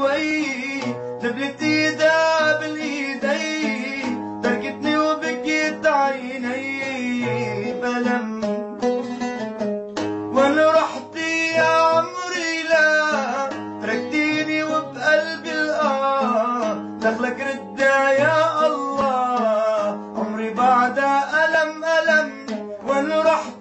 شوي، دبلت ايدها بالايدي، تركتني وبكيت عيني بلم. وين رحتي يا عمري لا تركتيني وبقلبي دخلك ردع يا الله، عمري بعدها ألم ألم. وين رحتي